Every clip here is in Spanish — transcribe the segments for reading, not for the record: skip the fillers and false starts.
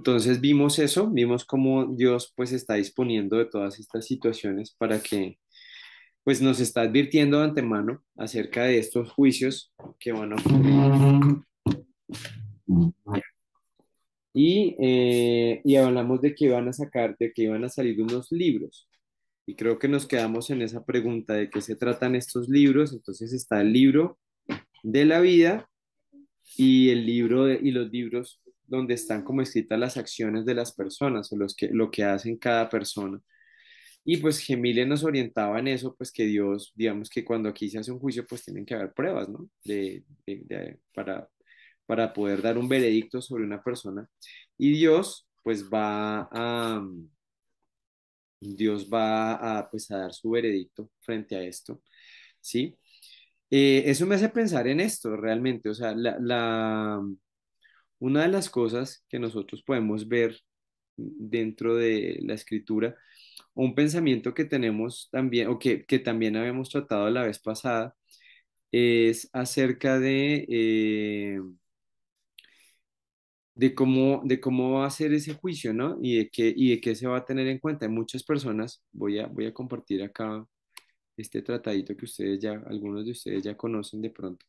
Entonces vimos eso, vimos cómo Dios pues está disponiendo de todas estas situaciones para que pues nos está advirtiendo de antemano acerca de estos juicios que van a ocurrir. Y hablamos de que iban a sacar, de que iban a salir unos libros. Y creo que nos quedamos en esa pregunta de qué se tratan estos libros. Entonces está el libro de la vida y y los libros donde están como escritas las acciones de las personas o lo que hacen cada persona. Y pues Gemile nos orientaba en eso, pues que Dios, digamos que cuando aquí se hace un juicio, pues tienen que haber pruebas, ¿no? Para poder dar un veredicto sobre una persona. Y Dios va a, pues, a dar su veredicto frente a esto, ¿sí? Eso me hace pensar en esto realmente, o sea, una de las cosas que nosotros podemos ver dentro de la escritura, un pensamiento que tenemos también, que también habíamos tratado la vez pasada, es acerca de cómo va a ser ese juicio, ¿no? Y de qué se va a tener en cuenta. Hay muchas personas, voy a compartir acá este tratadito que algunos de ustedes ya conocen de pronto,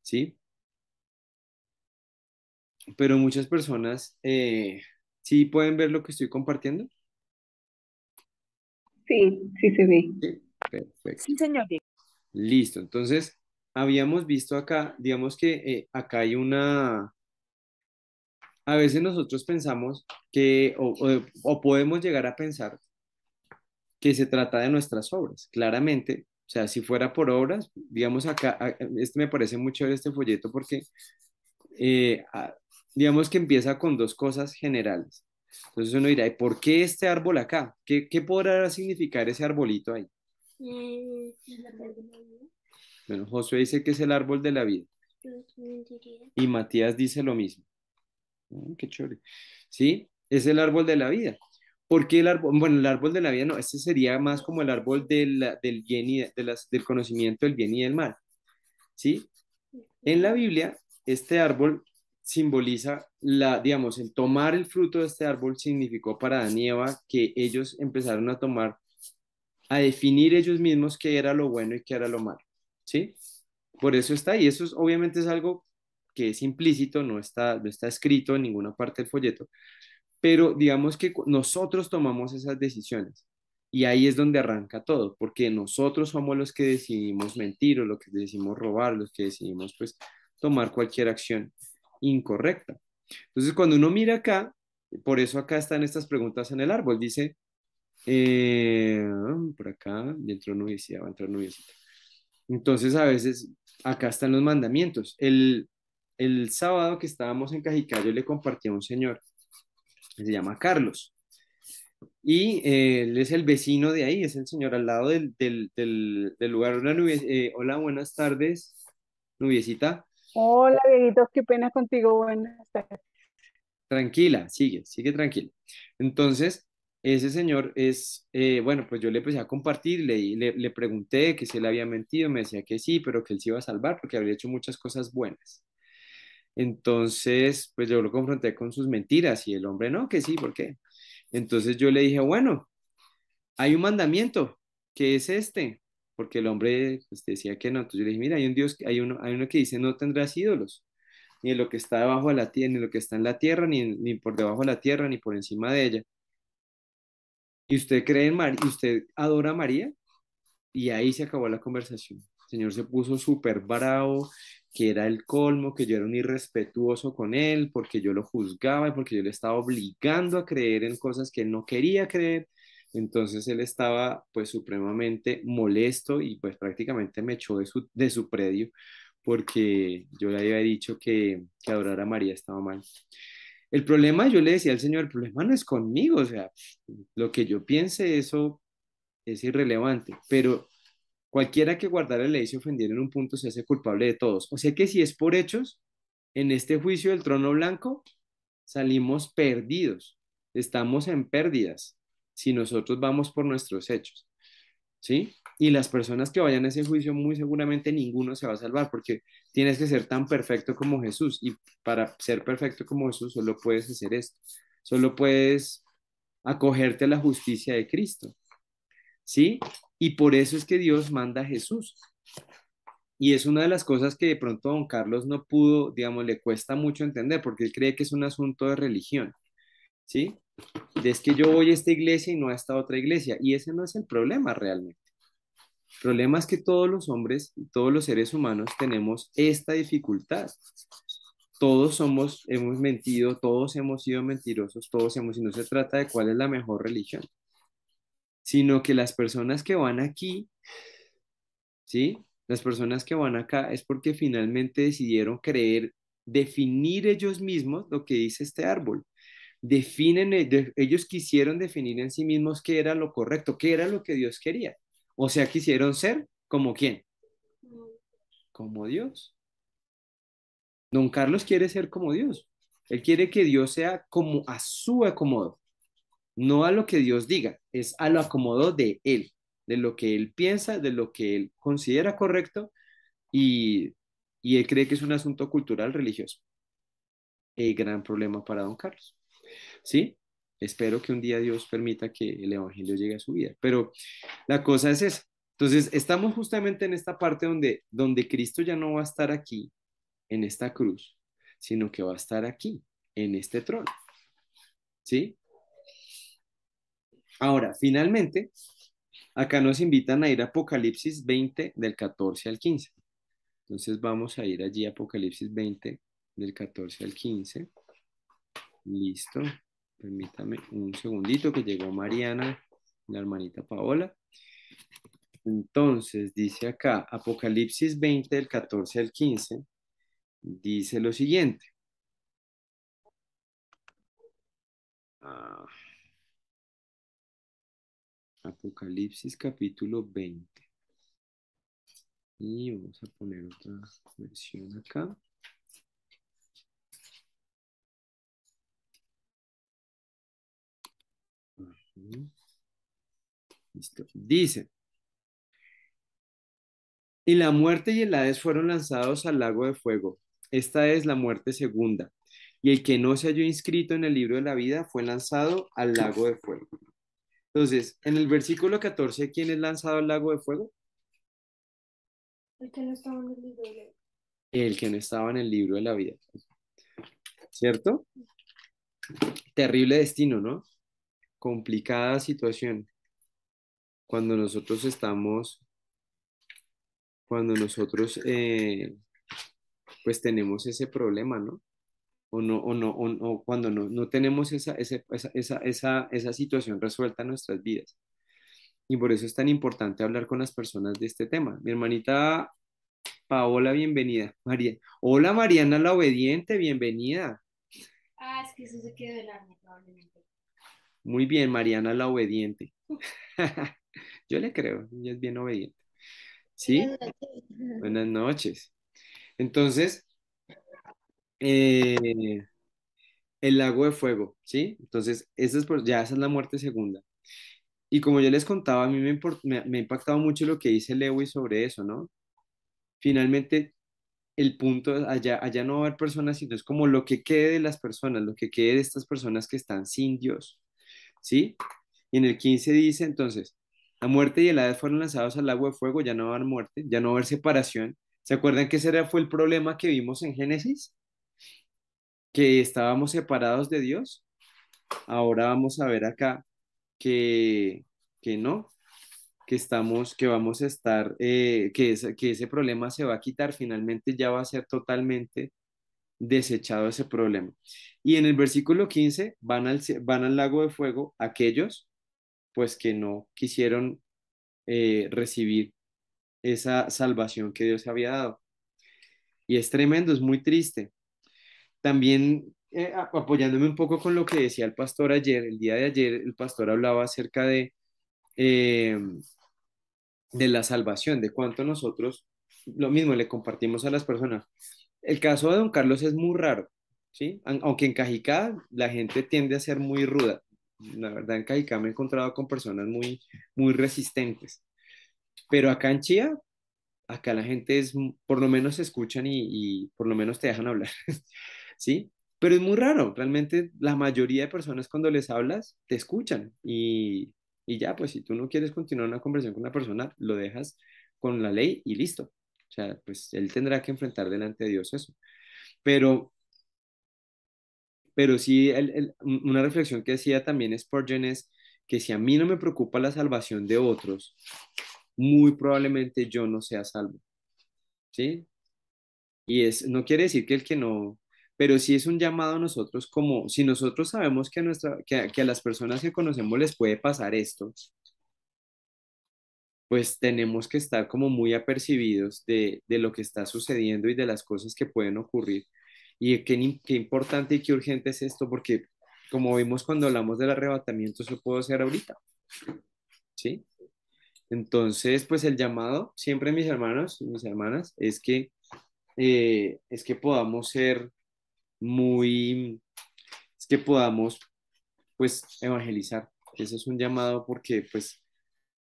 ¿sí? Pero muchas personas, ¿sí pueden ver lo que estoy compartiendo? Sí, sí se ve. Sí, Sí, perfecto. señor. Listo. Entonces, habíamos visto acá, digamos que acá hay a veces nosotros pensamos o podemos llegar a pensar que se trata de nuestras obras. Claramente, o sea, si fuera por obras, digamos acá, este me parece muy chévere este folleto porque eh, a- digamos que empieza con dos cosas generales. Entonces uno dirá, ¿y por qué este árbol acá? ¿Qué podrá significar ese arbolito ahí? Bueno, Josué dice que es el árbol de la vida y Matías dice lo mismo. Qué chévere. ¿Sí? Es el árbol de la vida. ¿Por qué el árbol? Bueno, el árbol de la vida no, este sería más como el árbol del bien del conocimiento del bien y del mal. ¿Sí? En la Biblia, este árbol simboliza digamos, el tomar el fruto de este árbol significó para Adán y Eva que ellos empezaron a definir ellos mismos qué era lo bueno y qué era lo malo. ¿Sí? Por eso está ahí. Obviamente es algo que es implícito, no está escrito en ninguna parte del folleto, pero digamos que nosotros tomamos esas decisiones. Y ahí es donde arranca todo, porque nosotros somos los que decidimos mentir o los que decidimos robar, los que decidimos pues tomar cualquier acción incorrecta. Entonces, cuando uno mira acá, por eso acá están estas preguntas en el árbol, dice, eh, por acá, dentro de nubecita, va a entrar nubecita. Entonces, a veces, acá están los mandamientos. El sábado que estábamos en Cajicá, yo le compartí a un señor que se llama Carlos. Y él es el vecino de ahí, es el señor al lado del lugar. Hola, buenas tardes, Nubiecita. Hola, Dieguito, qué pena contigo. Buenas tardes. Tranquila, sigue tranquila. Entonces, ese señor bueno, pues yo le empecé a compartir, le pregunté que si él había mentido, me decía que sí, pero que él se iba a salvar porque había hecho muchas cosas buenas. Entonces, pues yo lo confronté con sus mentiras y el hombre no, que sí, ¿por qué? Entonces yo le dije, bueno, hay un mandamiento, que es este, porque el hombre pues, decía que no. Entonces yo le dije, mira, hay un Dios, hay uno que dice, no tendrás ídolos, ni en lo que está debajo de la tierra, ni en lo que está en la tierra, ni por debajo de la tierra, ni por encima de ella. ¿Y usted cree en María? ¿Y usted adora a María? Y ahí se acabó la conversación. El señor se puso súper bravo, que era el colmo, que yo era un irrespetuoso con él, porque yo lo juzgaba y porque yo le estaba obligando a creer en cosas que él no quería creer. Entonces él estaba pues supremamente molesto y pues prácticamente me echó de su predio porque yo le había dicho que adorar a María estaba mal. El problema, yo le decía al Señor, el problema no es conmigo, o sea, lo que yo piense, eso es irrelevante, pero cualquiera que guardara la ley y se ofendiera en un punto se hace culpable de todos. O sea que si es por hechos, en este juicio del trono blanco salimos perdidos, estamos en pérdidas si nosotros vamos por nuestros hechos, ¿sí? Y las personas que vayan a ese juicio, muy seguramente ninguno se va a salvar porque tienes que ser tan perfecto como Jesús y para ser perfecto como Jesús solo puedes hacer esto, solo puedes acogerte a la justicia de Cristo, ¿sí? Y por eso es que Dios manda a Jesús. Y es una de las cosas que de pronto don Carlos no pudo, digamos, le cuesta mucho entender, porque él cree que es un asunto de religión, ¿sí? Es que yo voy a esta iglesia y no a esta otra iglesia, y ese no es el problema realmente. El problema es que todos los hombres, todos los seres humanos tenemos esta dificultad. Todos hemos mentido, todos hemos sido mentirosos, y no se trata de cuál es la mejor religión, sino que las personas que van aquí, ¿sí? Las personas que van acá es porque finalmente decidieron creer, definir ellos mismos lo que dice este árbol. Ellos quisieron definir en sí mismos qué era lo correcto, qué era lo que Dios quería. O sea, quisieron ser como quién, como Dios. Don Carlos quiere ser como Dios. Él quiere que Dios sea como a su acomodo, no a lo que Dios diga, es a lo acomodo de él, de lo que él piensa, de lo que él considera correcto y, y él cree que es un asunto cultural religioso. El gran problema para don Carlos. ¿Sí? Espero que un día Dios permita que el Evangelio llegue a su vida. Pero la cosa es esa. Entonces, estamos justamente en esta parte donde Cristo ya no va a estar aquí, en esta cruz, sino que va a estar aquí, en este trono. ¿Sí? Ahora, finalmente, acá nos invitan a ir a Apocalipsis 20 del 14 al 15. Entonces vamos a ir allí a Apocalipsis 20 del 14 al 15. Listo. Permítame un segundito que llegó Mariana, la hermanita Paola. Entonces, dice acá, Apocalipsis 20 del 14 al 15, dice lo siguiente. Ah, Apocalipsis capítulo 20. Y vamos a poner otra versión acá. Ujú. Listo. Dice, y la muerte y el Hades fueron lanzados al lago de fuego. Esta es la muerte segunda. Y el que no se halló inscrito en el libro de la vida fue lanzado al lago de fuego. Entonces, en el versículo 14, ¿quién es lanzado al lago de fuego? El que no estaba en el libro de la vida. El que no estaba en el libro de la vida. ¿Cierto? Terrible destino, ¿no? Complicada situación cuando nosotros estamos, cuando nosotros pues tenemos ese problema, ¿no? O cuando no tenemos esa situación resuelta en nuestras vidas. Y por eso es tan importante hablar con las personas de este tema. Mi hermanita Paola, bienvenida. María. Hola Mariana la obediente, bienvenida. Ah, es que eso se quedó en arma probablemente. Muy bien, Mariana la obediente. Yo le creo, ella es bien obediente. ¿Sí? Buenas noches. Buenas noches. Entonces, eh, el lago de fuego, ¿sí? Entonces, esa es la muerte segunda. Y como yo les contaba, a mí me ha impactado mucho lo que dice Lewis sobre eso, ¿no? Finalmente, el punto, allá no va a haber personas, sino es como lo que quede de las personas, lo que quede de estas personas que están sin Dios, ¿sí? Y en el 15 dice entonces, la muerte y el Hades fueron lanzados al lago de fuego, ya no va a haber muerte, ya no va a haber separación. ¿Se acuerdan que fue el problema que vimos en Génesis? Que estábamos separados de Dios. Ahora vamos a ver acá que, que no, que vamos a estar, que ese problema se va a quitar, finalmente ya va a ser totalmente desechado ese problema. Y en el versículo 15 van al lago de fuego aquellos pues que no quisieron recibir esa salvación que Dios había dado. Y es tremendo, es muy triste. También apoyándome un poco con lo que decía el pastor ayer, el día de ayer el pastor hablaba acerca eh, de la salvación, de cuánto nosotros lo mismo le compartimos a las personas. El caso de don Carlos es muy raro, ¿sí? Aunque en Cajicá la gente tiende a ser muy ruda. La verdad, en Cajicá me he encontrado con personas muy resistentes. Pero acá en Chía, acá la gente por lo menos se escuchan y por lo menos te dejan hablar, ¿sí? Pero es muy raro, realmente la mayoría de personas cuando les hablas te escuchan y ya, pues si tú no quieres continuar una conversación con una persona, lo dejas con la ley y listo. O sea, pues él tendrá que enfrentar delante de Dios eso. Pero, pero sí, una reflexión que decía también Spurgeon es que si a mí no me preocupa la salvación de otros, muy probablemente yo no sea salvo, ¿sí? Y no quiere decir que el que no, pero sí es un llamado a nosotros como, si nosotros sabemos que que a las personas que conocemos les puede pasar esto, pues tenemos que estar como muy apercibidos de lo que está sucediendo y de las cosas que pueden ocurrir. Y qué importante y qué urgente es esto, porque como vimos cuando hablamos del arrebatamiento, eso puede ser ahorita, ¿sí? Entonces, pues el llamado, siempre mis hermanos y mis hermanas, es que podamos ser muy, es que podamos, pues, evangelizar. Ese es un llamado porque, pues,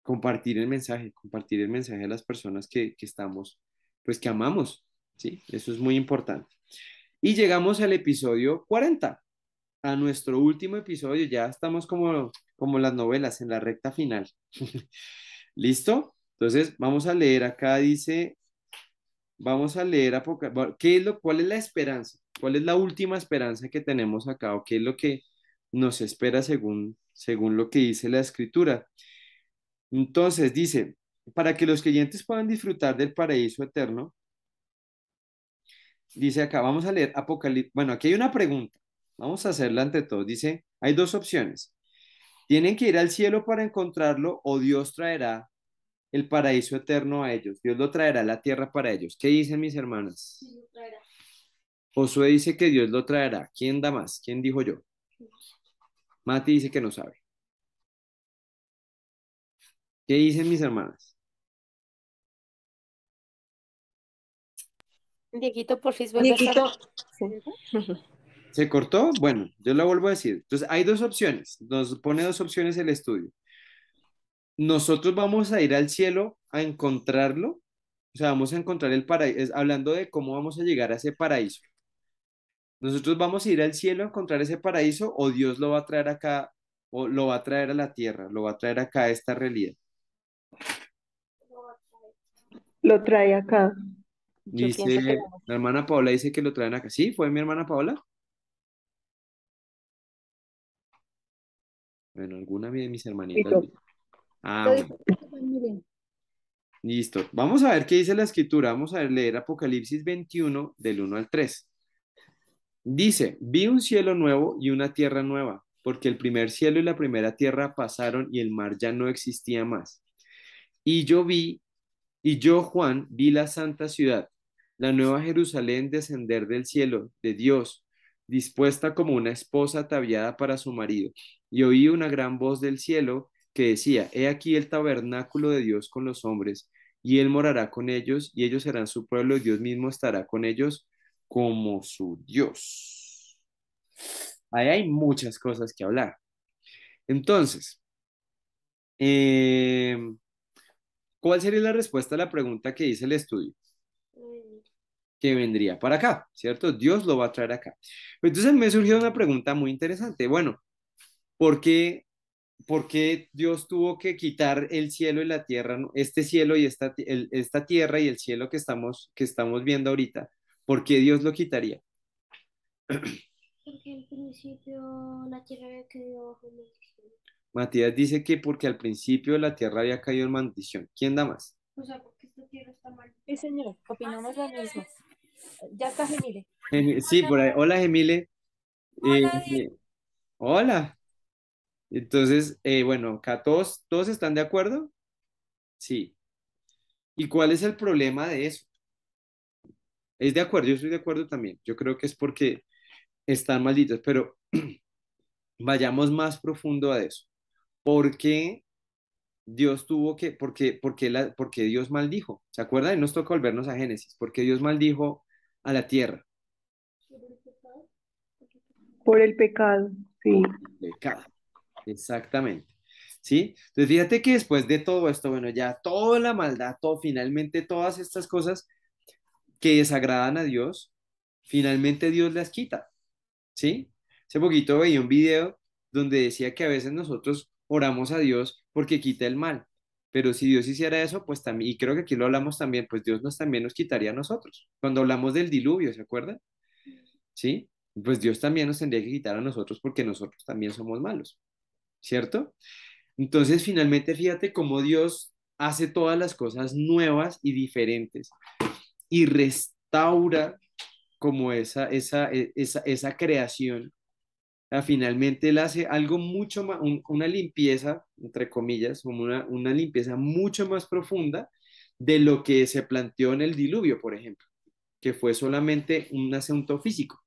compartir el mensaje a las personas que estamos, pues, que amamos, ¿sí? Eso es muy importante. Y llegamos al episodio 40, a nuestro último episodio. Ya estamos como las novelas, en la recta final. ¿Listo? Entonces, vamos a leer acá, dice, vamos a leer ¿cuál es la esperanza? ¿Cuál es la última esperanza que tenemos acá? ¿O qué es lo que nos espera según lo que dice la escritura? Entonces, dice, para que los creyentes puedan disfrutar del paraíso eterno, dice acá, vamos a leer Apocalipsis. Bueno, aquí hay una pregunta. Vamos a hacerla ante todo. Dice, hay dos opciones. Tienen que ir al cielo para encontrarlo o Dios traerá el paraíso eterno a ellos. Dios lo traerá a la tierra para ellos. ¿Qué dicen mis hermanas? Sí, lo traerá. Josué dice que Dios lo traerá. ¿Quién da más? ¿Quién dijo yo? Mati dice que no sabe. ¿Qué dicen mis hermanas? Dieguito, por fin vuelve a estar. Dieguito, ¿Se cortó? Bueno, yo lo vuelvo a decir. Entonces, hay dos opciones. Nos pone dos opciones el estudio. Nosotros vamos a ir al cielo a encontrarlo. O sea, vamos a encontrar el paraíso. Hablando de cómo vamos a llegar a ese paraíso. Nosotros vamos a ir al cielo a encontrar ese paraíso o Dios lo va a traer acá o lo va a traer a la tierra, lo va a traer acá a esta realidad. lo trae acá. Yo pienso que Dice, la hermana Paola dice que lo traen acá. ¿Sí? ¿Fue mi hermana Paola? Bueno, alguna de mis hermanitas. Dieguito. Ah, lo bueno. dijo muy bien. Listo. Vamos a ver qué dice la escritura. Vamos a leer Apocalipsis 21 del 1 al 3. Dice, vi un cielo nuevo y una tierra nueva, porque el primer cielo y la primera tierra pasaron y el mar ya no existía más. Y yo, Juan, vi la santa ciudad, la nueva Jerusalén descender del cielo, de Dios, dispuesta como una esposa ataviada para su marido. Y oí una gran voz del cielo que decía, He aquí el tabernáculo de Dios con los hombres, y él morará con ellos, y ellos serán su pueblo, y Dios mismo estará con ellos como su Dios. Ahí hay muchas cosas que hablar. Entonces, eh, ¿cuál sería la respuesta a la pregunta que dice el estudio? Que vendría para acá, ¿cierto? Dios lo va a traer acá. Entonces me surgió una pregunta muy interesante. Bueno, ¿por qué, por qué Dios tuvo que quitar el cielo y la tierra, ¿no? Este cielo y esta tierra y el cielo que estamos viendo ahorita? ¿Por qué Dios lo quitaría? Porque al principio la tierra había caído bajo maldición. Matías dice que porque al principio la tierra había caído en maldición. ¿Quién da más? O sea, porque esta tierra está mal. Sí, señor, opinamos lo mismo. Ya está, Gemile. Sí, por ahí. Hola, Gemile. Eh, Hola, Diego. hola. Entonces, bueno, acá todos están de acuerdo. Sí. ¿Y cuál es el problema de eso? Es de acuerdo, yo estoy de acuerdo también. Yo creo que es porque están malditos, pero vayamos más profundo a eso. ¿Por qué Dios tuvo que, porque Dios maldijo? ¿Se acuerdan? Y nos toca volvernos a Génesis. ¿Por qué Dios maldijo a la tierra? Por el pecado, sí. Pecado. Exactamente. ¿Sí? Entonces, fíjate que después de todo esto, bueno, ya toda la maldad, finalmente todas estas cosas que desagradan a Dios, finalmente Dios las quita. ¿sí? Hace poquito veía un video donde decía que a veces nosotros oramos a Dios porque quita el mal, pero si Dios hiciera eso, pues también, y creo que aquí lo hablamos también, pues Dios también nos quitaría a nosotros. Cuando hablamos del diluvio, ¿se acuerdan? ¿Sí? Pues Dios también nos tendría que quitar a nosotros porque nosotros también somos malos, ¿cierto? Entonces, finalmente, fíjate cómo Dios hace todas las cosas nuevas y diferentes y restaura como esa creación. Finalmente él hace algo mucho más, una limpieza, entre comillas, como una limpieza mucho más profunda de lo que se planteó en el diluvio, por ejemplo, que fue solamente un asunto físico.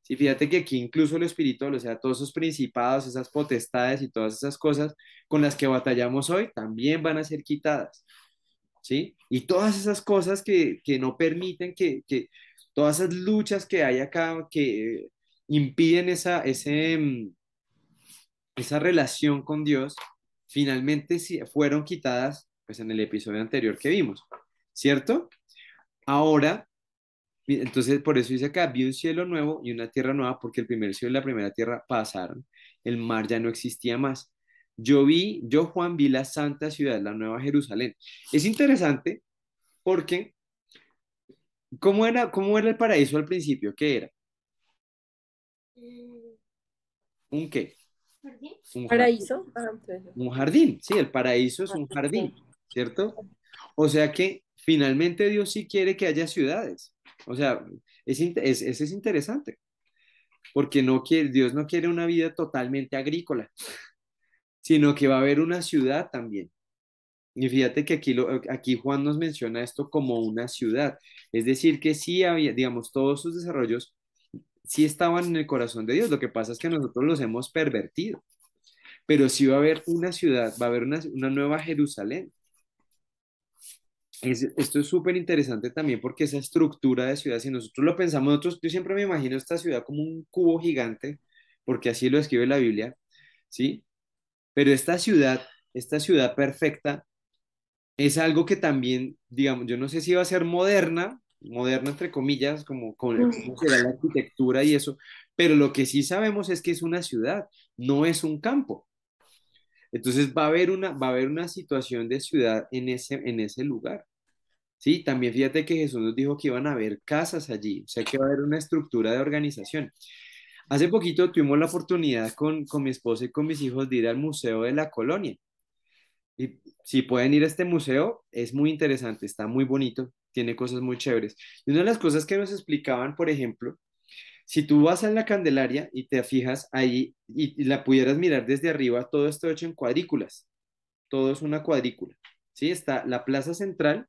Sí, fíjate que aquí incluso lo espiritual, o sea, todos esos principados, esas potestades y todas esas cosas con las que batallamos hoy también van a ser quitadas. ¿Sí? Y todas esas cosas que no permiten todas esas luchas que hay acá que impiden esa relación con Dios, finalmente sí fueron quitadas pues en el episodio anterior que vimos, ¿cierto? Ahora, entonces por eso dice acá, vi un cielo nuevo y una tierra nueva, porque el primer cielo y la primera tierra pasaron, el mar ya no existía más. Yo Juan vi la santa ciudad, la nueva Jerusalén. Es interesante porque, ¿cómo era el paraíso al principio? ¿Qué era? Mm, ¿Un qué? ¿Jardín? Un jardín. Paraíso. Ah, entonces, Un jardín, sí, el paraíso es ah, un sí. jardín, ¿cierto? O sea que finalmente Dios sí quiere que haya ciudades. O sea, ese es interesante, porque Dios no quiere una vida totalmente agrícola, sino que va a haber una ciudad también. Y fíjate que aquí Juan nos menciona esto como una ciudad. Es decir, que sí había, digamos, todos sus desarrollos sí estaban en el corazón de Dios. Lo que pasa es que nosotros los hemos pervertido. Pero sí va a haber una ciudad, va a haber una nueva Jerusalén. Esto es súper interesante también porque esa estructura de ciudad, si nosotros lo pensamos, yo siempre me imagino esta ciudad como un cubo gigante, porque así lo escribe la Biblia, ¿sí? Pero esta ciudad perfecta, es algo que también, digamos, yo no sé si va a ser moderna, moderna entre comillas, como será la arquitectura y eso, pero lo que sí sabemos es que es una ciudad, no es un campo. Entonces va a haber una situación de ciudad en ese lugar. Sí, también fíjate que Jesús nos dijo que iban a haber casas allí, o sea que va a haber una estructura de organización. Hace poquito tuvimos la oportunidad con mi esposa y con mis hijos de ir al Museo de la Colonia. Y si pueden ir a este museo, es muy interesante, está muy bonito, tiene cosas muy chéveres. Y una de las cosas que nos explicaban, por ejemplo, si tú vas a la Candelaria y te fijas ahí y la pudieras mirar desde arriba, todo está hecho en cuadrículas, todo es una cuadrícula. ¿Sí? Está la plaza central,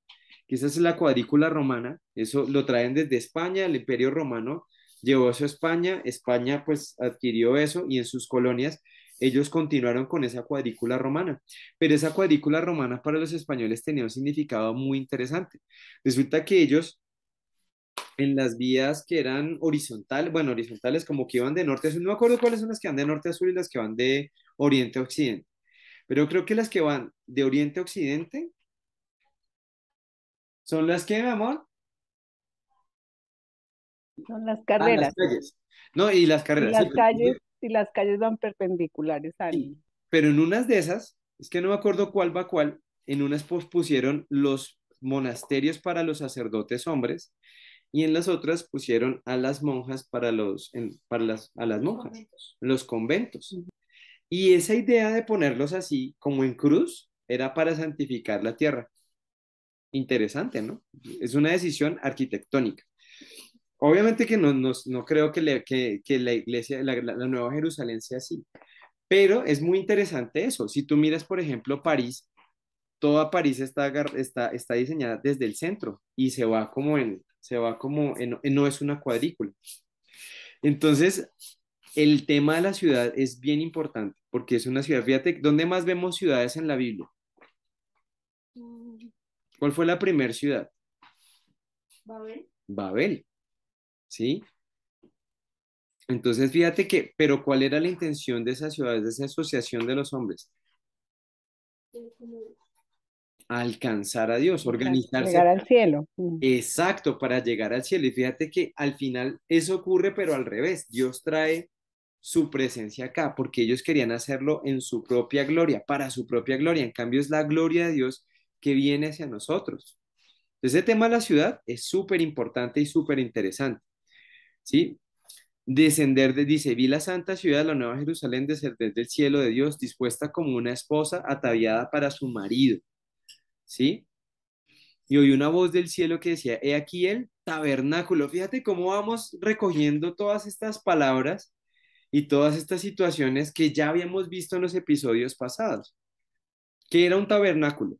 que esa es la cuadrícula romana, eso lo traen desde España, el Imperio Romano llevó eso a España, España pues adquirió eso y en sus colonias ellos continuaron con esa cuadrícula romana. Pero esa cuadrícula romana para los españoles tenía un significado muy interesante. Resulta que ellos en las vías que eran horizontales, bueno, horizontales como que iban de norte a sur, no me acuerdo cuáles son las que van de norte a sur y las que van de oriente a occidente, pero creo que las que van de oriente a occidente son las que, mi amor, Son las las carreras. calles. No, y las Y carreras, sí, las calles, y las calles van perpendiculares sí, al. pero en unas de esas, es que no me acuerdo cuál va cuál, en unas pusieron los monasterios para los sacerdotes hombres y en las otras pusieron a las monjas a las Los monjas, conventos. los conventos. Y esa idea de ponerlos así, como en cruz, era para santificar la tierra. Interesante, ¿no? Es una decisión arquitectónica. Obviamente que no creo que la iglesia, la Nueva Jerusalén sea así, pero es muy interesante eso. Si tú miras, por ejemplo, París, toda París está diseñada desde el centro y no es una cuadrícula. Entonces, el tema de la ciudad es bien importante porque es una ciudad, fíjate, ¿dónde más vemos ciudades en la Biblia? Mm, ¿Cuál fue la primera ciudad? Babel. Babel, ¿sí? Entonces, fíjate pero ¿cuál era la intención de esa ciudad, de esa asociación de los hombres? Como alcanzar a Dios, organizarse. Llegar al cielo. Exacto, para llegar al cielo. Y fíjate que al final eso ocurre, pero al revés. Dios trae su presencia acá, porque ellos querían hacerlo en su propia gloria, para su propia gloria. En cambio, es la gloria de Dios que viene hacia nosotros. Entonces, ese tema de la ciudad es súper importante y súper interesante, ¿sí? Dice, vi la santa ciudad, la nueva Jerusalén, descender del cielo de Dios, dispuesta como una esposa ataviada para su marido, ¿sí? Y oí una voz del cielo que decía, he aquí el tabernáculo. Fíjate cómo vamos recogiendo todas estas palabras y todas estas situaciones que ya habíamos visto en los episodios pasados. ¿Qué era un tabernáculo?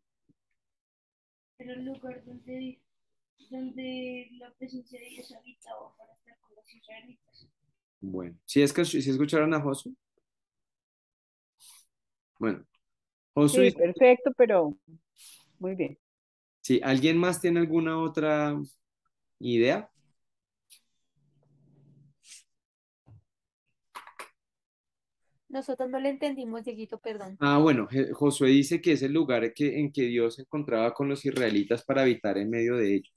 Era el lugar donde la presencia de Dios habitaba para estar con los israelitas. Bueno, si escucharon a Josu? Bueno, Josu Sí, dice, perfecto, pero muy bien. sí, ¿alguien más tiene alguna otra idea? Nosotros no le entendimos, Dieguito, perdón. Ah, bueno, Josué dice que es el lugar en que Dios se encontraba con los israelitas para habitar en medio de ellos.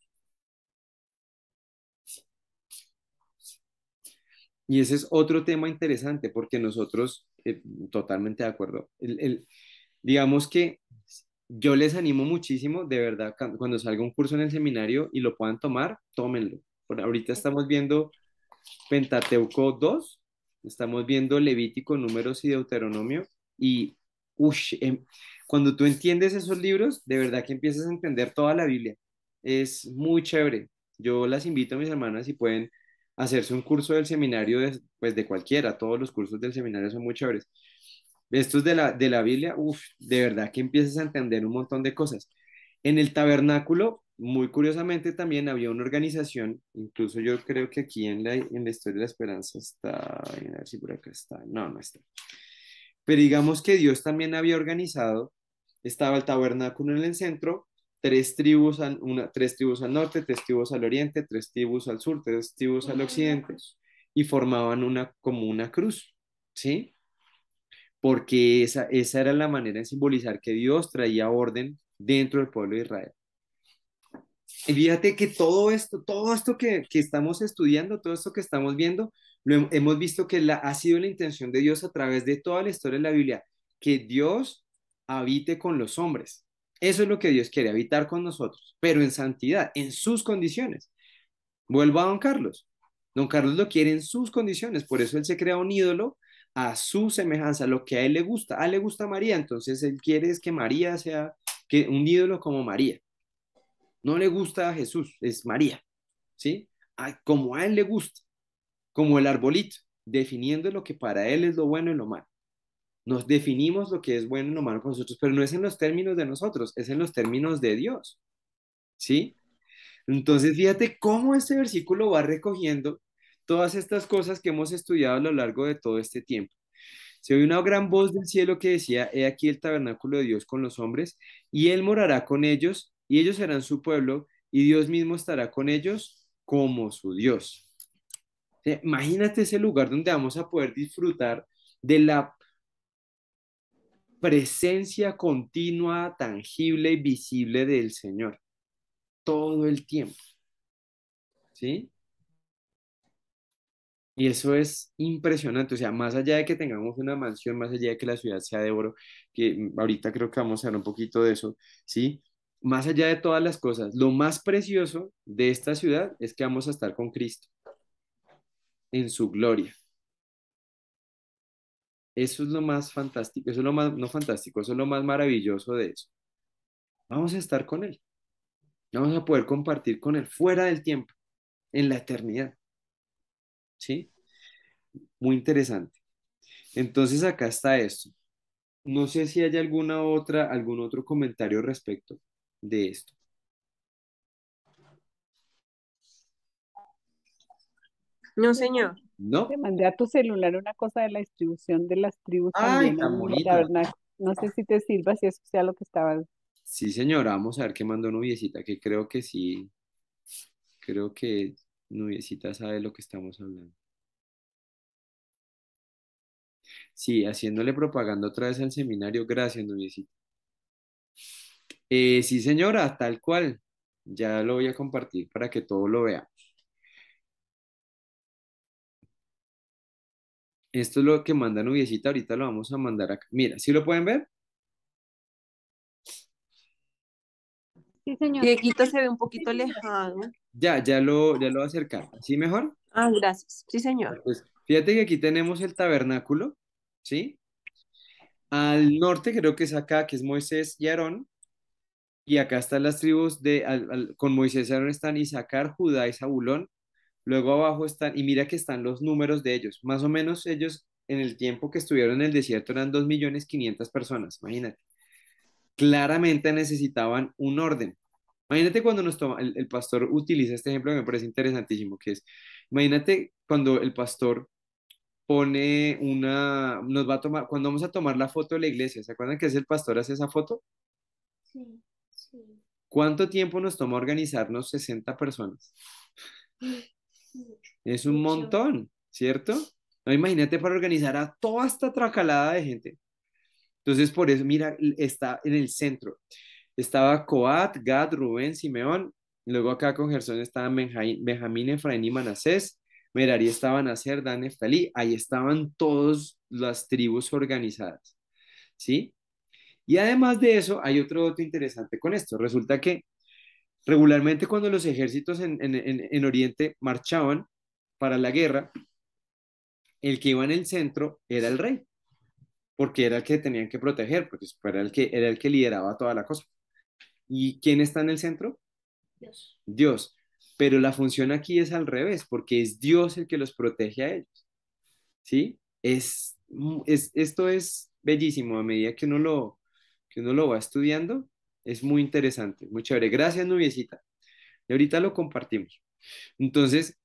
Y ese es otro tema interesante porque nosotros, totalmente de acuerdo, digamos que yo les animo muchísimo, de verdad, cuando salga un curso en el seminario y lo puedan tomar, tómenlo. Por ahorita estamos viendo Pentateuco 2, estamos viendo Levítico, Números y Deuteronomio y ush, cuando tú entiendes esos libros, de verdad que empiezas a entender toda la Biblia. Es muy chévere. Yo las invito a mis hermanas si pueden hacerse un curso del seminario, pues de cualquiera, todos los cursos del seminario son muy chéveres. Estos de la Biblia, uff, de verdad que empiezas a entender un montón de cosas. En el tabernáculo, muy curiosamente, también había una organización, incluso yo creo que aquí en la historia de la esperanza está, a ver si por acá está, no, no está. Pero digamos que Dios también había organizado, estaba el tabernáculo en el centro, tres tribus al norte, tres tribus al oriente, tres tribus al sur, tres tribus al occidente, y formaban como una cruz, ¿sí? Porque esa era la manera de simbolizar que Dios traía orden dentro del pueblo de Israel. Y fíjate que todo esto que estamos estudiando, todo esto que estamos viendo, hemos visto que ha sido la intención de Dios a través de toda la historia de la Biblia, que Dios habite con los hombres. Eso es lo que Dios quiere, habitar con nosotros, pero en santidad, en sus condiciones. Vuelvo a don Carlos. Don Carlos lo quiere en sus condiciones, por eso él se crea un ídolo a su semejanza, lo que a él le gusta. A él le gusta María, entonces él quiere es que María sea un ídolo como María. No le gusta a Jesús, es María, ¿sí? Como a él le gusta, como el arbolito, definiendo lo que para él es lo bueno y lo malo. Nos definimos lo que es bueno y lo malo para nosotros, pero no es en los términos de nosotros, es en los términos de Dios, ¿sí? Entonces, fíjate cómo este versículo va recogiendo todas estas cosas que hemos estudiado a lo largo de todo este tiempo. Se oye una gran voz del cielo que decía, he aquí el tabernáculo de Dios con los hombres, y él morará con ellos, y ellos serán su pueblo, y Dios mismo estará con ellos como su Dios. O sea, imagínate ese lugar donde vamos a poder disfrutar de la presencia continua, tangible y visible del Señor todo el tiempo, ¿sí? Y eso es impresionante, o sea, más allá de que tengamos una mansión, más allá de que la ciudad sea de oro, que ahorita creo que vamos a hablar un poquito de eso, ¿sí? Más allá de todas las cosas, lo más precioso de esta ciudad es que vamos a estar con Cristo en su gloria. Eso es lo más fantástico, eso es lo más, no fantástico, eso es lo más maravilloso de eso. Vamos a estar con Él, vamos a poder compartir con Él fuera del tiempo, en la eternidad, ¿sí? Muy interesante. Entonces acá está esto. No sé si hay algún otro comentario respecto de esto. No, señor. Te ¿No? mandé a tu celular una cosa de la distribución de las tribus Ay, también tan en el bonito. tabernáculo. No sé si te sirva, si eso sea lo que estaba. Sí, señora, vamos a ver qué mandó Nubiecita, que creo que sí, creo que Nubiecita sabe lo que estamos hablando. Sí, haciéndole propaganda otra vez al seminario. Gracias, Nubiecita. Sí, señora, tal cual. Ya lo voy a compartir para que todo lo vea. Esto es lo que manda Nubiecita, ahorita lo vamos a mandar acá. Mira, ¿sí lo pueden ver? Sí, señor. Dieguito se ve un poquito lejano. Ya lo voy a acercar. ¿Sí mejor? Ah, gracias. Sí, señor. Pues fíjate que aquí tenemos el tabernáculo, ¿sí? Al norte creo que es acá, que es Moisés y Aarón. Y acá están las tribus con Moisés y Aarón están Isaacar, Judá y Zabulón. Luego abajo están, y mira que están los números de ellos. Más o menos ellos en el tiempo que estuvieron en el desierto eran 2.500.000 personas, imagínate. Claramente necesitaban un orden. Imagínate cuando el pastor utiliza este ejemplo que me parece interesantísimo, que es, imagínate cuando el pastor nos va a tomar, cuando vamos a tomar la foto de la iglesia, ¿se acuerdan que es el pastor hace esa foto? Sí, sí. ¿Cuánto tiempo nos toma organizarnos 60 personas? Es un Mucho. montón, ¿cierto? No, imagínate para organizar a toda esta tracalada de gente. Entonces, por eso, mira, está en el centro. Estaba Coat, Gad, Rubén, Simeón. Luego acá con Gersón estaban Benjamín, Efraín y Manasés. Merari estaba Nacer, Dan, Neftalí. Ahí estaban todas las tribus organizadas, ¿sí? Y además de eso, hay otro dato interesante con esto. Resulta que regularmente cuando los ejércitos en Oriente marchaban para la guerra, el que iba en el centro era el rey, porque era el que tenían que proteger, porque era el que lideraba toda la cosa. ¿Y quién está en el centro? Dios. Dios. Pero la función aquí es al revés, porque es Dios el que los protege a ellos, ¿sí? Esto es bellísimo a medida que uno lo va estudiando, es muy interesante, muy chévere. Gracias, Nubiecita. Y ahorita lo compartimos. Entonces,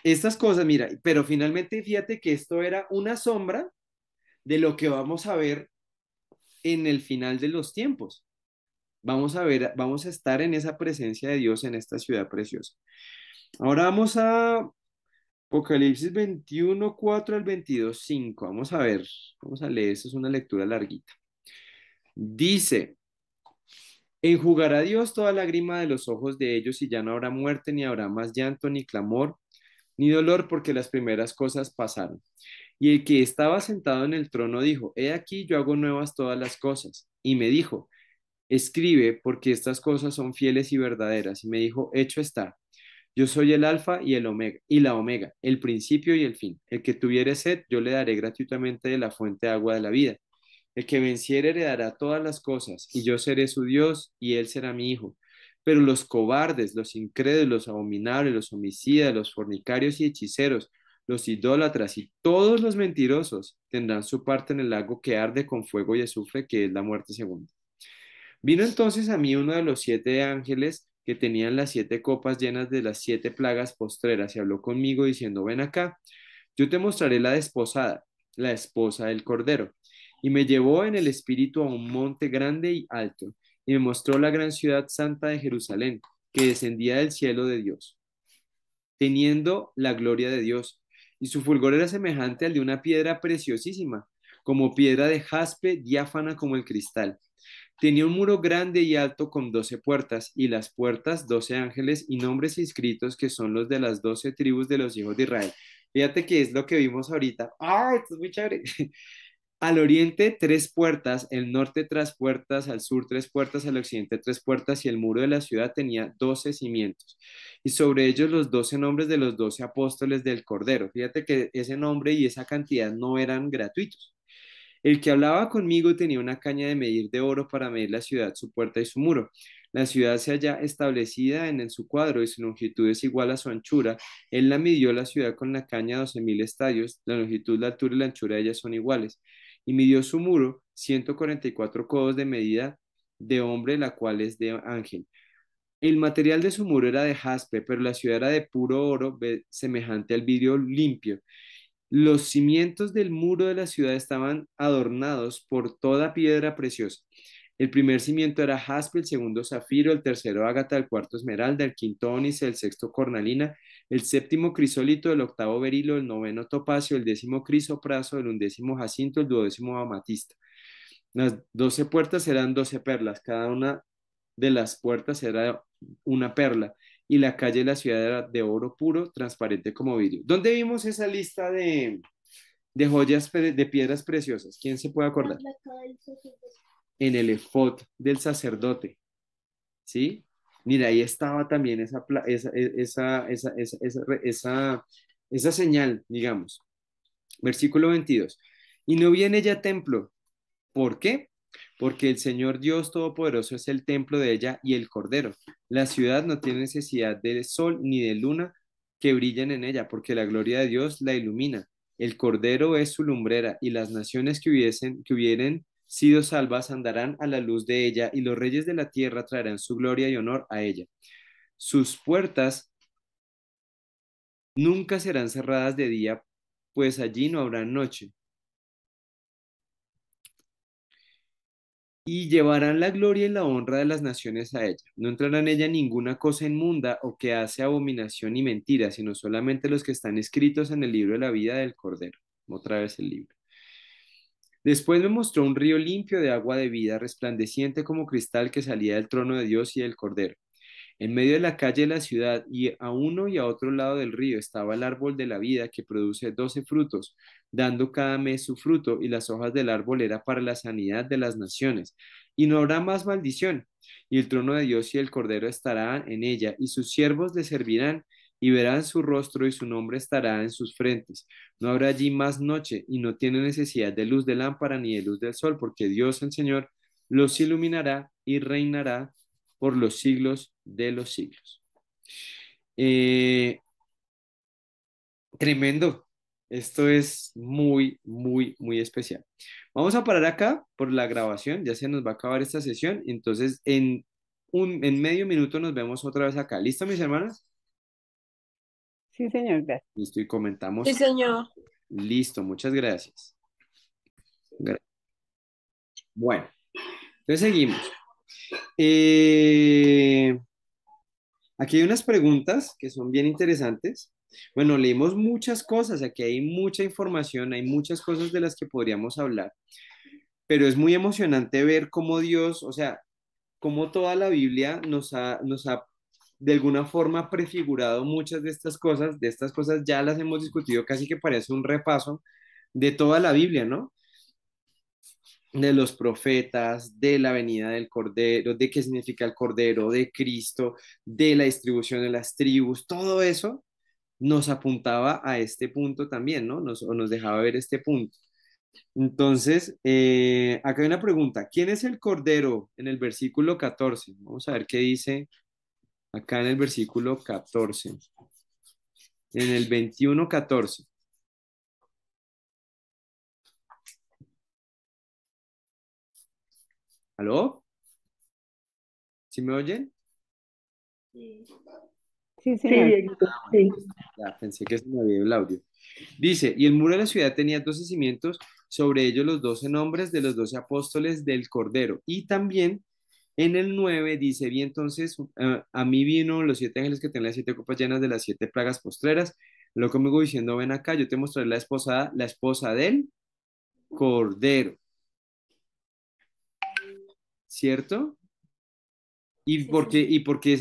estas cosas, mira, pero finalmente fíjate que esto era una sombra de lo que vamos a ver en el final de los tiempos. Vamos a ver, vamos a estar en esa presencia de Dios en esta ciudad preciosa. Ahora vamos a Apocalipsis 21 4 al 22 5. Vamos a ver, vamos a leer, esto es una lectura larguita. Dice, enjugará Dios toda lágrima de los ojos de ellos y ya no habrá muerte, ni habrá más llanto, ni clamor, ni dolor, porque las primeras cosas pasaron. Y el que estaba sentado en el trono dijo, he aquí yo hago nuevas todas las cosas. Y me dijo, escribe, porque estas cosas son fieles y verdaderas. Y me dijo, hecho está. Yo soy el alfa y el omega, y la omega, el principio y el fin. El que tuviere sed, yo le daré gratuitamente de la fuente de agua de la vida. El que venciere heredará todas las cosas, y yo seré su Dios, y él será mi hijo. Pero los cobardes, los incrédulos, los abominables, los homicidas, los fornicarios y hechiceros, los idólatras y todos los mentirosos tendrán su parte en el lago que arde con fuego y azufre, que es la muerte segunda. Vino entonces a mí uno de los 7 ángeles que tenían las 7 copas llenas de las 7 plagas postreras y habló conmigo diciendo, ven acá, yo te mostraré la desposada, la esposa del Cordero. Y me llevó en el espíritu a un monte grande y alto, y me mostró la gran ciudad santa de Jerusalén, que descendía del cielo de Dios, teniendo la gloria de Dios. Y su fulgor era semejante al de una piedra preciosísima, como piedra de jaspe, diáfana como el cristal. Tenía un muro grande y alto con 12 puertas, y las puertas 12 ángeles y nombres inscritos que son los de las 12 tribus de los hijos de Israel. Fíjate que es lo que vimos ahorita. ¡Ah, esto es muy chévere! Al oriente 3 puertas, el norte 3 puertas, al sur 3 puertas, al occidente 3 puertas, y el muro de la ciudad tenía 12 cimientos. Y sobre ellos los 12 nombres de los 12 apóstoles del Cordero. Fíjate que ese nombre y esa cantidad no eran gratuitos. El que hablaba conmigo tenía una caña de medir de oro para medir la ciudad, su puerta y su muro. La ciudad se halla establecida en su cuadro y su longitud es igual a su anchura. Él la midió la ciudad con la caña 12.000 estadios. La longitud, la altura y la anchura de ellas son iguales. Y midió su muro 144 codos de medida de hombre, la cual es de ángel. El material de su muro era de jaspe, pero la ciudad era de puro oro, semejante al vidrio limpio. Los cimientos del muro de la ciudad estaban adornados por toda piedra preciosa. El primer cimiento era jaspe, el segundo zafiro, el tercero ágata, el cuarto esmeralda, el quinto ónice, el sexto cornalina, el séptimo crisólito, el octavo berilo, el noveno topacio, el décimo crisopraso, el undécimo jacinto, el duodécimo amatista. Las 12 puertas eran 12 perlas, cada una de las puertas era una perla y la calle de la ciudad era de oro puro, transparente como vidrio. ¿Dónde vimos esa lista de joyas, de piedras preciosas? ¿Quién se puede acordar? En el efod del sacerdote, ¿sí? Mira, ahí estaba también esa señal, digamos. Versículo 22. Y no vi en ella templo. ¿Por qué? Porque el Señor Dios Todopoderoso es el templo de ella y el Cordero. La ciudad no tiene necesidad de sol ni de luna que brillen en ella, porque la gloria de Dios la ilumina. El Cordero es su lumbrera, y las naciones que hubieren sido salvas andarán a la luz de ella, y los reyes de la tierra traerán su gloria y honor a ella. Sus puertas nunca serán cerradas de día, pues allí no habrá noche. Y llevarán la gloria y la honra de las naciones a ella. No entrará en ella ninguna cosa inmunda o que hace abominación y mentira, sino solamente los que están escritos en el libro de la vida del Cordero. Otra vez el libro. Después me mostró un río limpio de agua de vida, resplandeciente como cristal, que salía del trono de Dios y del Cordero. En medio de la calle de la ciudad, y a uno y a otro lado del río, estaba el árbol de la vida, que produce 12 frutos, dando cada mes su fruto, y las hojas del árbol era para la sanidad de las naciones. Y no habrá más maldición, y el trono de Dios y el Cordero estarán en ella, y sus siervos le servirán, y verán su rostro, y su nombre estará en sus frentes. No habrá allí más noche, y no tiene necesidad de luz de lámpara ni de luz del sol, porque Dios el Señor los iluminará y reinará por los siglos de los siglos. Eh, Tremendo. Esto es muy, muy, muy especial. Vamos a parar acá por la grabación. Ya se nos va a acabar esta sesión. Entonces, en medio minuto nos vemos otra vez acá. ¿Listo, mis hermanas? Sí, señor, gracias. Listo, y comentamos. Sí, señor. Listo, muchas gracias. Bueno, entonces seguimos. Aquí hay unas preguntas que son bien interesantes. Bueno, leímos muchas cosas, aquí hay mucha información, hay muchas cosas de las que podríamos hablar, pero es muy emocionante ver cómo Dios, o sea, cómo toda la Biblia nos ha de alguna forma prefigurado muchas de estas cosas ya las hemos discutido, casi que parece un repaso de toda la Biblia, ¿no? De los profetas, de la venida del Cordero, de qué significa el Cordero, de Cristo, de la distribución de las tribus, todo eso nos apuntaba a este punto también, ¿no? O nos dejaba ver este punto. Entonces, acá hay una pregunta. ¿Quién es el Cordero en el versículo 14? Vamos a ver qué dice acá en el versículo 14. En el 21:14. ¿Aló? ¿Sí me oyen? Sí. Sí, Sí, señor. Dieguito, sí. Ya, pensé que se me había ido el audio. Dice, y el muro de la ciudad tenía 12 cimientos, sobre ellos los 12 nombres de los 12 apóstoles del Cordero. Y también en el 9 dice, vi entonces, a mí vino los 7 ángeles que tenían las 7 copas llenas de las 7 plagas postreras, lo conmigo diciendo, ven acá, yo te mostraré la esposa del Cordero. ¿Cierto? ¿Y Sí, por qué, señor. y por qué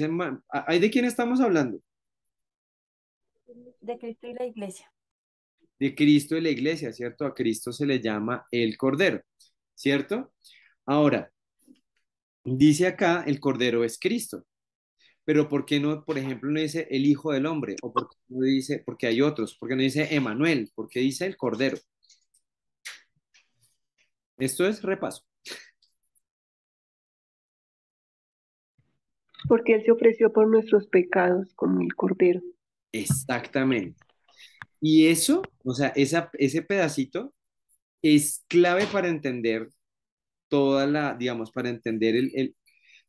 ¿Ay, de quién estamos hablando? De Cristo y la iglesia. De Cristo y la iglesia, ¿cierto? A Cristo se le llama el Cordero, ¿cierto? Ahora, dice acá, el Cordero es Cristo, pero ¿por qué no, por ejemplo, no dice el Hijo del Hombre? ¿O por qué no dice, porque hay otros? ¿Por qué no dice Emanuel? ¿Por qué dice el Cordero? Esto es repaso. Porque Él se ofreció por nuestros pecados como el Cordero. Exactamente. Y eso, o sea, ese pedacito es clave para entender digamos, para entender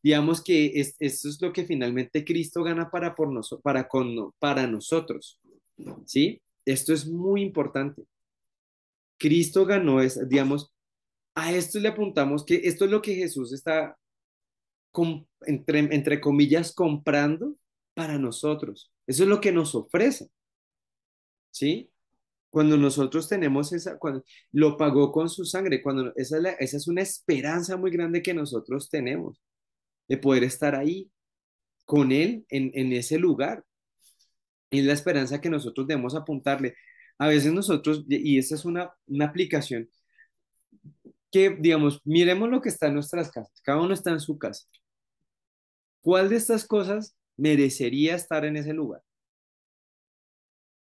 digamos que esto es lo que finalmente Cristo gana para nosotros, ¿sí? Esto es muy importante. Cristo ganó, digamos, a esto le apuntamos que esto es lo que Jesús está, entre comillas, comprando para nosotros. Eso es lo que nos ofrece, ¿sí? Cuando nosotros tenemos cuando lo pagó con su sangre, esa es una esperanza muy grande que nosotros tenemos. de poder estar ahí con Él en ese lugar. Y es la esperanza que nosotros debemos apuntarle. A veces nosotros, y esta es una aplicación, que digamos, miremos lo que está en nuestras casas, cada uno está en su casa. ¿Cuál de estas cosas merecería estar en ese lugar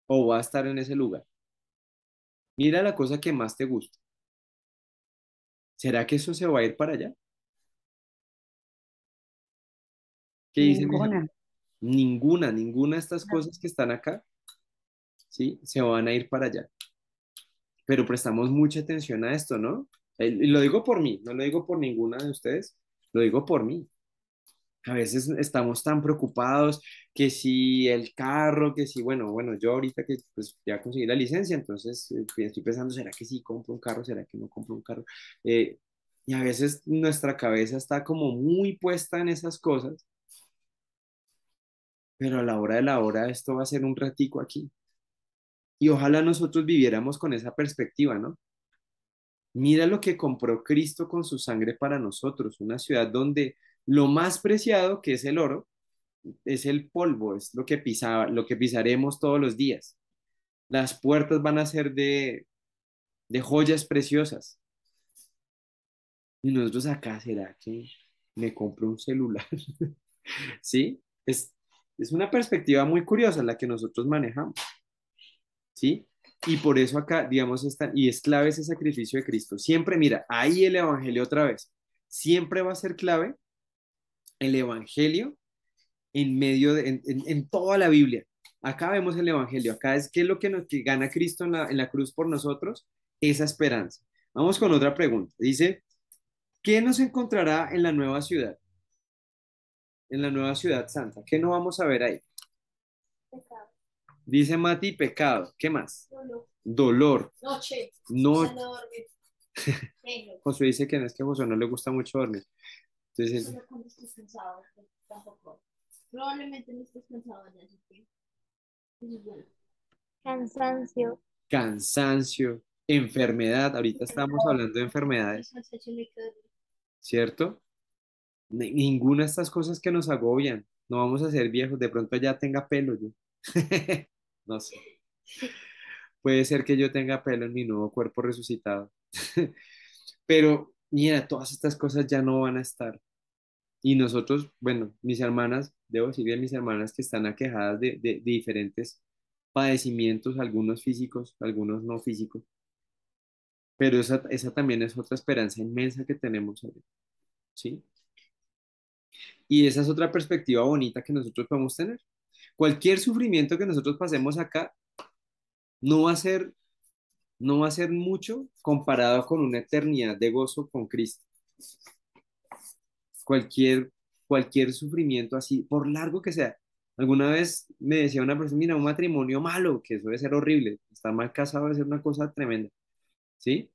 o va a estar en ese lugar? Mira la cosa que más te gusta. ¿Será que eso se va a ir para allá? ¿Qué dice mi hermano? Ninguna. Ninguna de estas cosas que están acá, ¿sí? Se van a ir para allá. Pero prestamos mucha atención a esto, ¿no? Y lo digo por mí, no lo digo por ninguna de ustedes, lo digo por mí. A veces estamos tan preocupados que si el carro, que si, bueno, yo ahorita que pues ya conseguí la licencia, entonces estoy pensando, ¿será que sí compro un carro? ¿Será que no compro un carro? Eh, y a veces nuestra cabeza está como muy puesta en esas cosas, pero a la hora de la hora esto va a ser un ratico aquí. Y ojalá nosotros viviéramos con esa perspectiva, ¿no? Mira lo que compró Cristo con su sangre para nosotros, una ciudad donde lo más preciado, que es el oro, es el polvo, es lo que lo que pisaremos todos los días. Las puertas van a ser de joyas preciosas. Y nosotros acá, ¿será que me compro un celular? ¿Sí? Es una perspectiva muy curiosa la que nosotros manejamos. ¿Sí? Y por eso acá, digamos, y es clave ese sacrificio de Cristo. Siempre, mira, ahí el Evangelio otra vez. Siempre va a ser clave el Evangelio en medio en toda la Biblia. Acá vemos el Evangelio, acá es qué es lo que gana Cristo en la cruz por nosotros, esa esperanza. Vamos con otra pregunta. Dice, ¿qué nos encontrará en la nueva ciudad santa? ¿Qué no vamos a ver ahí? Pecado. Dice Mati, pecado. ¿Qué más? Dolor. Dolor. Noche. No, Ya no dormir. Negro. Josué dice que no es que a Josué no le gusta mucho dormir. Entonces, Solo cuando estés cansado. Tampoco. Probablemente no estés cansado ya, así que eso es bueno. Cansancio. cansancio, enfermedad. Ahorita estamos hablando de enfermedades, Cansancio me quedo. ¿cierto? Ninguna de estas cosas que nos agobian. No vamos a ser viejos. De pronto ya tenga pelo yo. No sé. Puede ser que yo tenga pelo en mi nuevo cuerpo resucitado. Pero mira, todas estas cosas ya no van a estar. Y nosotros, bueno, mis hermanas, debo decirle a mis hermanas que están aquejadas de diferentes padecimientos, algunos físicos, algunos no físicos. Pero esa también es otra esperanza inmensa que tenemos, ¿sí? Y esa es otra perspectiva bonita que nosotros podemos tener. Cualquier sufrimiento que nosotros pasemos acá no va a ser, no va a ser mucho comparado con una eternidad de gozo con Cristo. Cualquier, cualquier sufrimiento así, por largo que sea. Alguna vez me decía una persona, mira, un matrimonio malo, que eso debe ser horrible, estar mal casado debe ser una cosa tremenda, ¿sí?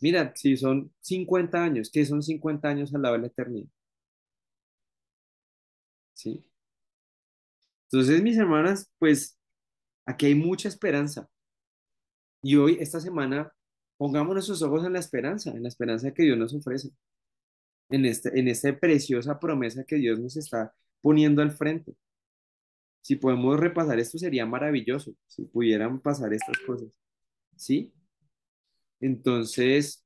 Mira, si son 50 años, ¿qué son 50 años al lado de la eternidad? ¿Sí? Entonces, mis hermanas, pues aquí hay mucha esperanza. Y hoy, esta semana, pongamos nuestros ojos en la esperanza que Dios nos ofrece, en esta preciosa promesa que Dios nos está poniendo al frente. Si podemos repasar esto, sería maravilloso, si pudieran pasar estas cosas, ¿sí? Entonces,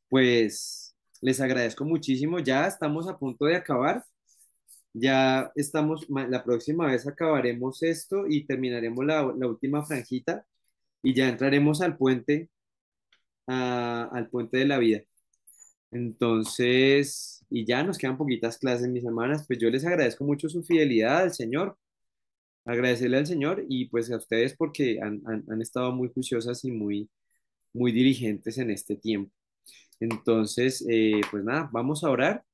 pues, les agradezco muchísimo. Ya estamos a punto de acabar. Ya estamos, la próxima vez acabaremos esto y terminaremos la última franjita y ya entraremos al puente, al puente de la vida. Entonces, y ya nos quedan poquitas clases, mis hermanas. Pues yo les agradezco mucho su fidelidad al Señor, agradecerle al Señor y pues a ustedes porque han estado muy juiciosas y muy diligentes en este tiempo. Entonces, pues nada, vamos a orar.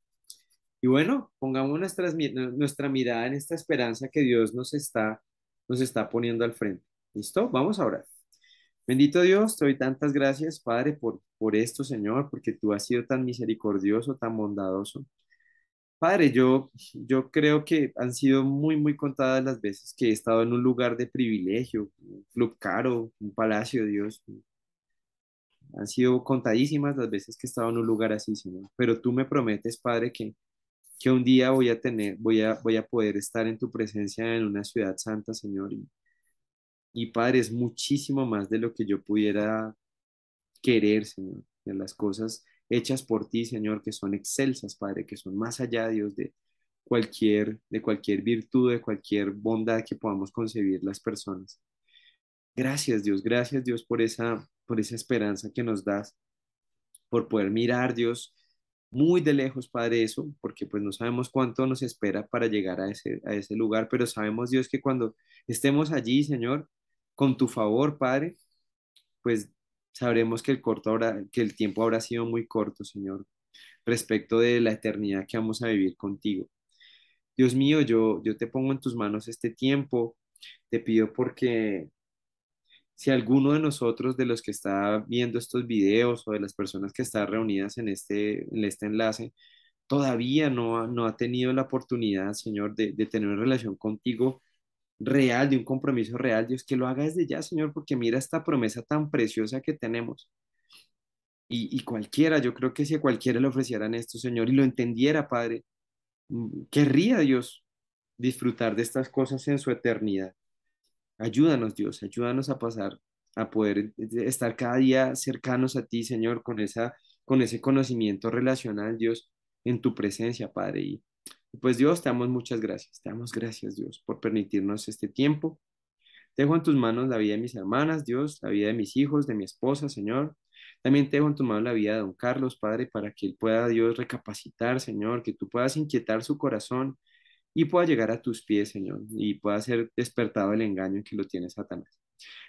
Y bueno, pongamos nuestra mirada en esta esperanza que Dios nos está poniendo al frente. ¿Listo? Vamos a orar. Bendito Dios, te doy tantas gracias, Padre, por esto, Señor, porque tú has sido tan misericordioso, tan bondadoso. Padre, yo creo que han sido muy contadas las veces que he estado en un lugar de privilegio, un club caro, un palacio, Dios. Han sido contadísimas las veces que he estado en un lugar así, Señor. Pero tú me prometes, Padre, que que un día voy a poder estar en tu presencia en una ciudad santa, Señor. Y Padre, es muchísimo más de lo que yo pudiera querer, Señor, de las cosas hechas por ti, Señor, que son excelsas, Padre, que son más allá, Dios, de cualquier virtud, de cualquier bondad que podamos concebir las personas. Gracias, Dios, por esa esperanza que nos das, por poder mirar, Dios, muy de lejos, Padre, eso, porque pues no sabemos cuánto nos espera para llegar a ese lugar, pero sabemos, Dios, que cuando estemos allí, Señor, con tu favor, Padre, pues sabremos que el tiempo habrá sido muy corto, Señor, respecto de la eternidad que vamos a vivir contigo. Dios mío, yo te pongo en tus manos este tiempo, te pido porque si alguno de nosotros, de los que está viendo estos videos o de las personas que están reunidas en este enlace, todavía no ha tenido la oportunidad, Señor, de tener una relación contigo real, de un compromiso real, Dios, que lo haga desde ya, Señor, porque mira esta promesa tan preciosa que tenemos. Y cualquiera, yo creo que si a cualquiera le ofrecieran esto, Señor, y lo entendiera, Padre, querría Dios disfrutar de estas cosas en su eternidad. Ayúdanos, Dios, ayúdanos a pasar, a poder estar cada día cercanos a ti, Señor, con ese conocimiento relacional, Dios, en tu presencia, Padre. Y pues Dios, te damos muchas gracias. Te damos gracias, Dios, por permitirnos este tiempo. Dejo en tus manos la vida de mis hermanas, Dios, la vida de mis hijos, de mi esposa, Señor. También te dejo en tus manos la vida de don Carlos, Padre, para que él pueda, Dios, recapacitar, Señor, que tú puedas inquietar su corazón y pueda llegar a tus pies, Señor, y pueda ser despertado el engaño en que lo tiene Satanás.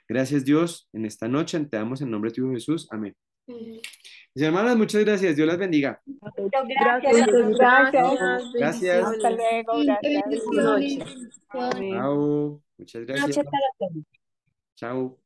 Gracias, Dios, en esta noche te damos en nombre de tu Hijo Jesús. Amén. Mis hermanas, muchas gracias. Dios las bendiga. Gracias. Gracias. Gracias. Hasta luego. Gracias. Feliz noche. Amén. Chao. Muchas gracias. Noche para todos. Chao.